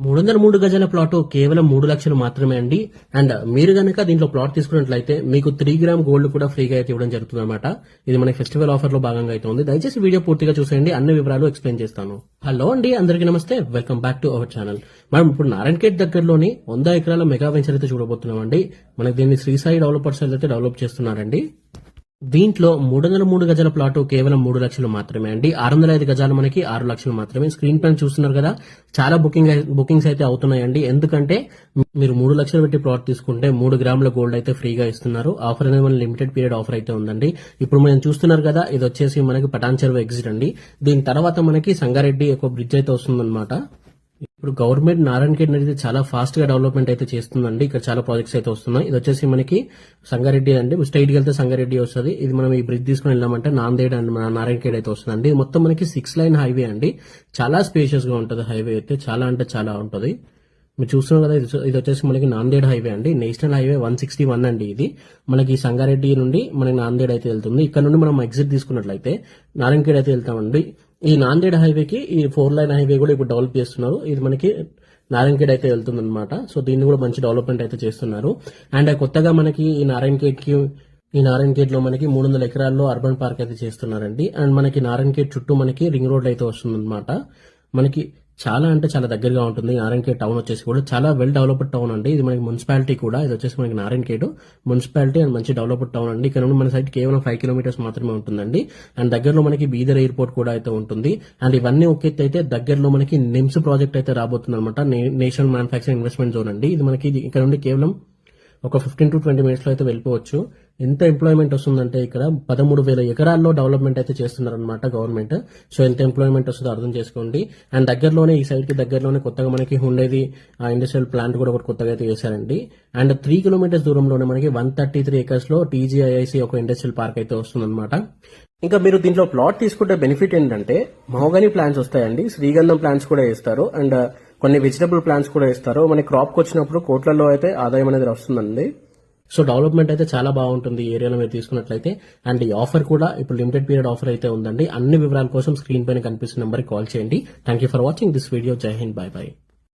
303 గజాల ప్లాట్ కేవలం 3 లక్షలు మాత్రమే అండి. అండ్ మీరు గనక దీంట్లో ప్లాట్ తీసుకున్నట్లయితే మీకు 3 గ్రామ్ గోల్డ్ కూడా ఫ్రీగా అయితే ఇవ్వడం జరుగుతుంది అనమాట. ఇది మన ఫెస్టివల్ ఆఫర్ లో భాగంగా అయితే ఉంది. దయచేసి వీడియో పూర్తిగా చూసేయండి, అన్ని వివరాలు ఎక్స్ప్లెయిన్ చేస్తాను. హలో అండి, అందరికీ నమస్తే, welcome back to our channel. మనం ఇప్పుడు నారాయణఖేడ్ దగ్గరలోని 100 ఎకరాల మెగా వెంచర్ అయితే చూడబోతున్నాం అండి. మనకి దీన్ని శ్రీసాయి డెవలపర్స్ అయితే డెవలప్ చేస్తున్నారండి. దీంట్లో 303 గజాల ప్లాట్ కేవలం 3 లక్షలు మాత్రమే అండి. 605 గజాలు మనకి 6 లక్షలు మాత్రమే. స్క్రీన్ పైన చూస్తున్నారు కదా, చాలా బుకింగ్స్ అయితే అవుతున్నాయండి. ఎందుకంటే మీరు 3 లక్షలు పెట్టి ప్లాట్ తీసుకుంటే 3 గ్రాముల గోల్డ్ అయితే ఫ్రీగా ఇస్తున్నారు. ఆఫర్ అనేది మన లిమిటెడ్ పీరియడ్ ఆఫర్ అయితే ఉందండి. ఇప్పుడు మనం చూస్తున్నారు కదా, ఇది వచ్చేసి మనకి పటాన్ చెరువు ఎగ్జిట్ అండి. దీని తర్వాత మనకి సంగారెడ్డి ఒక బ్రిడ్జ్ అయితే వస్తుందన్నమాట. ఇప్పుడు గవర్నమెంట్ నారాయణఖేడ్ అనేది చాలా ఫాస్ట్ గా డెవలప్మెంట్ అయితే చేస్తుందండి. ఇక్కడ చాలా ప్రాజెక్ట్స్ అయితే వస్తున్నాయి. ఇది వచ్చేసి మనకి సంగారెడ్డి అండి, స్ట్రైట్ వెళ్తే సంగారెడ్డి వస్తుంది. ఇది మనం ఈ బ్రిడ్జ్ తీసుకుని వెళ్ళామంటే నాందేడ్ అండ్ నారాయణఖేడ్ అయితే వస్తుందండి. మొత్తం మనకి 6 లైన్ హైవే అండి. చాలా స్పేషియస్ గా ఉంటుంది హైవే అయితే, చాలా అంటే చాలా ఉంటుంది. మీరు చూస్తున్నారు కదా, ఇది వచ్చేసి మనకి నాందేడ్ హైవే అండి. నేషనల్ హైవే 161 అండి. ఇది మనకి సంగారెడ్డి నుండి మనకి నాందేడ్ అయితే వెళ్తుంది. ఇక్కడ నుండి మనం ఎగ్జిట్ తీసుకున్నట్లయితే నారాయణఖేడ్ అయితే వెళ్తామండి. ఈ నాందేడ్ హైవేకి ఈ 4 లైన్ హైవే కూడా ఇప్పుడు డెవలప్ చేస్తున్నారు. ఇది మనకి నారాయణఖేడ్ అయితే వెళ్తుంది అనమాట. సో దీన్ని కూడా మంచి డెవలప్మెంట్ అయితే చేస్తున్నారు. అండ్ కొత్తగా మనకి ఈ నారాయణఖేడ్ లో మనకి 300 ఎకరాల్లో అర్బన్ పార్క్ అయితే చేస్తున్నారండి. అండ్ మనకి నారాయణఖేడ్ చుట్టూ మనకి రింగ్ రోడ్ అయితే వస్తుంది అనమాట. మనకి చాలా అంటే చాలా దగ్గరగా ఉంటుంది. నారాయణఖేడ్ టౌన్ వచ్చేసి కూడా చాలా వెల్ డెవలప్డ్ టౌన్ అండి. ఇది మనకి మున్సిపాలిటీ కూడా. ఇది వచ్చేసి మనకి నారాయణఖేడ్ మున్సిపాలిటీ అండ్ మంచి డెవలప్డ్ టౌన్ అండి. ఇక్కడ నుండి మన సైడ్ కేవలం 5 కిలోమీటర్స్ మాత్రమే ఉంటుందండి. అండ్ దగ్గరలో మనకి బీదర్ ఎయిర్పోర్ట్ కూడా అయితే ఉంటుంది. అండ్ ఇవన్నీ ఒకే అయితే దగ్గరలో మనకి నిమ్స్ ప్రాజెక్ట్ అయితే రాబోతుంది అనమాట. నేషనల్ మ్యానుఫాక్చరింగ్ ఇన్వెస్ట్మెంట్ జోన్ అండి. ఇది మనకి ఇక్కడ నుండి కేవలం ఒక 15 to 20 మినిట్స్ లో అయితే వెళ్ళిపోవచ్చు. ఎంత ఎంప్లాయ్మెంట్ వస్తుందంటే ఇక్కడ 13,000 ఎకరాల్లో డెవలప్మెంట్ అయితే చేస్తున్నారనమాట గవర్నమెంట్. సో ఎంత ఎంప్లాయ్మెంట్ వస్తుందో అర్థం చేసుకోండి. అండ్ దగ్గరలోనే ఈ సైడ్ కి దగ్గరలోనే కొత్తగా మనకి హుండేది ఇండస్ట్రియల్ ప్లాంట్ కూడా ఒకటి కొత్తగా అయితే చేశారండి. అండ్ 3 కిలోమీటర్స్ దూరంలోనే మనకి 133 ఎకర్స్ లో టీజీఐఐసి ఒక ఇండస్ట్రియల్ పార్క్ అయితే వస్తుందన్నమాట. ఇంకా మీరు దీంట్లో ప్లాట్ తీసుకుంటే బెనిఫిట్ ఏంటంటే మహోగని ప్లాంట్స్ వస్తాయండి, శ్రీగంధం ప్లాంట్స్ కూడా వేస్తారు, అండ్ కొన్ని వెజిటబుల్ ప్లాంట్స్ కూడా ఇస్తారు. మన క్రాప్ కి వచ్చినప్పుడు కోట్లలో అయితే ఆదాయం అనేది వస్తుందండి. సో డెవలప్మెంట్ అయితే చాలా బాగుంటుంది ఈ ఏరియాలో మీరు తీసుకున్నట్లయితే. అండ్ ఈ ఆఫర్ కూడా ఇప్పుడు లిమిటెడ్ పీరియడ్ ఆఫర్ అయితే ఉందండి. అన్ని వివరాల కోసం స్క్రీన్ పైన కనిపిస్తున్న నెంబర్కి కాల్ చేయండి. Thank you for watching this video. జై హింద్, బై బై.